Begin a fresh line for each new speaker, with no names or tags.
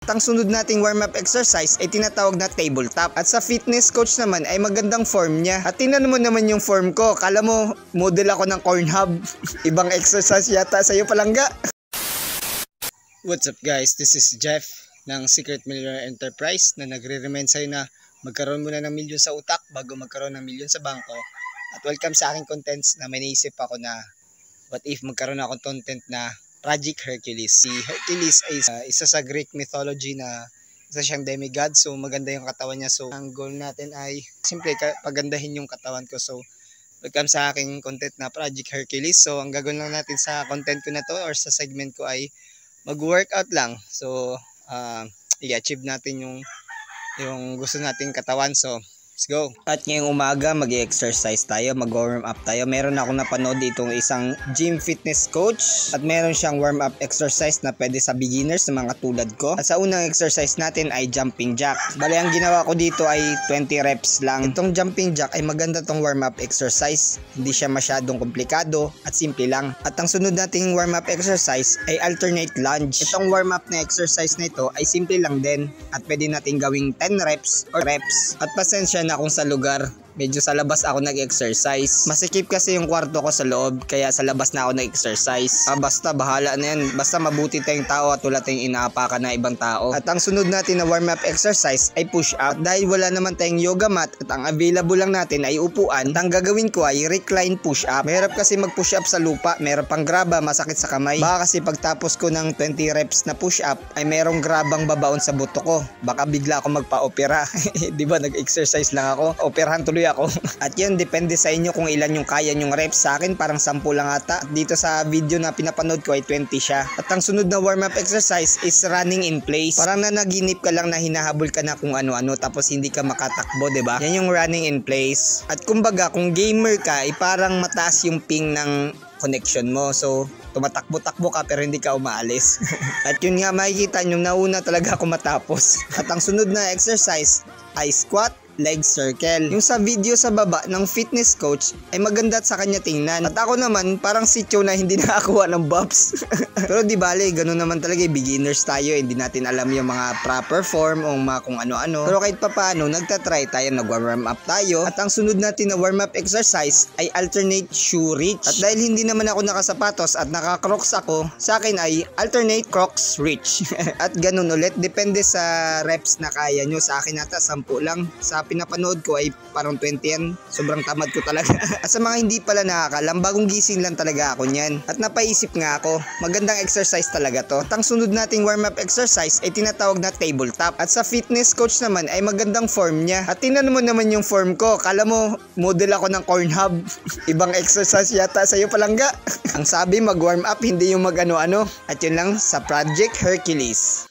At ang sunod nating warm-up exercise ay tinatawag na tabletop. At sa fitness coach naman ay magandang form niya. At tingnan mo naman yung form ko. Kala mo model ako ng corn hub. Ibang exercise yata sa'yo palangga. What's up guys? This is Jeff ng Secret Millionaire Enterprise na nagre-remind sa'yo na magkaroon muna ng milyon sa utak bago magkaroon ng milyon sa bangko. At welcome sa aking contents na may naisip ako na what if magkaroon ako content na Project Hercules. Si Hercules ay isa sa Greek mythology na isa siyang demigod. So maganda yung katawan niya. So ang goal natin ay simple pagandahin yung katawan ko. So welcome sa aking content na Project Hercules. So ang gagawin lang natin sa content ko na to or sa segment ko ay mag-workout lang. So i-achieve natin yung gusto nating katawan. So let's go. At ngayong umaga mag-exercise tayo, mag-warm up tayo. Meron ako napanood ditong isang gym fitness coach at meron siyang warm up exercise na pwede sa beginners na mga tulad ko. At sa unang exercise natin ay jumping jack. Bale ang ginawa ko dito ay 20 reps lang. Itong jumping jack ay maganda tong warm up exercise. Hindi siya masyadong komplikado at simple lang. At ang sunod nating warm up exercise ay alternate lunge. Itong warm up na exercise na ito ay simple lang din at pwede natin gawing 10 reps or reps. At pasensya na kung sa lugar medyo sa labas ako nag-exercise. Masikip kasi yung kwarto ko sa loob kaya sa labas na ako nag-exercise. Basta bahala na yan. Basta mabuti tayong tao at wala tayong inaapakan na ibang tao. At ang sunod natin na warm-up exercise ay push-up. Dahil wala naman tayong yoga mat at ang available lang natin ay upuan, ang gagawin ko ay recline push-up. Mahirap kasi mag-push-up sa lupa. Meron pang graba, masakit sa kamay. Baka kasi pagtapos ko ng 20 reps na push-up ay merong grabang babaon sa buto ko. Baka bigla ako magpa-opera. Diba nag-exercise lang ako. Operahan tuloy ako. At yun, depende sa inyo kung ilan yung kaya nyong reps. Sa akin parang 10 lang ata. Dito sa video na pinapanood ko ay 20 siya. At ang sunod na warm-up exercise is running in place. Parang nanaginip ka lang na hinahabol ka na kung ano-ano tapos hindi ka makatakbo, diba? Yan yung running in place. At kumbaga kung gamer ka ay parang mataas yung ping ng connection mo. So tumatakbo-takbo ka pero hindi ka umaalis. At yun nga makikita nyo, nauna talaga ako matapos. At ang sunod na exercise ay squat leg circle. Yung sa video sa baba ng fitness coach ay maganda sa kanya tingnan. At ako naman parang sityo na hindi nakakuha ng buffs. Pero di bale, ganun naman talaga, beginners tayo, hindi natin alam yung mga proper form o mga kung ano-ano. Pero kahit papaano, nagtatry tayo, nag-warm up tayo. At ang sunod natin na warm up exercise ay alternate shoe reach. At dahil hindi naman ako nakasapatos at naka-crocs ako, sa akin ay alternate crocs reach. At ganun ulit, depende sa reps na kaya nyo. Sa akin nata 10 lang. Sa pinapanood ko ay parang 20 yan. Sobrang tamad ko talaga. At sa mga hindi pala nakakalam, bagong gising lang talaga ako niyan. At napaisip nga ako, magandang exercise talaga to. At ang sunod nating warm-up exercise ay tinatawag na tabletop. At sa fitness coach naman ay magandang form niya. At tingnan mo naman yung form ko. Kala mo model ako ng corn hub. Ibang exercise yata sa'yo palangga. Ang sabi mag-warm up, hindi yung mag ano-ano. At yun lang sa Project Hercules.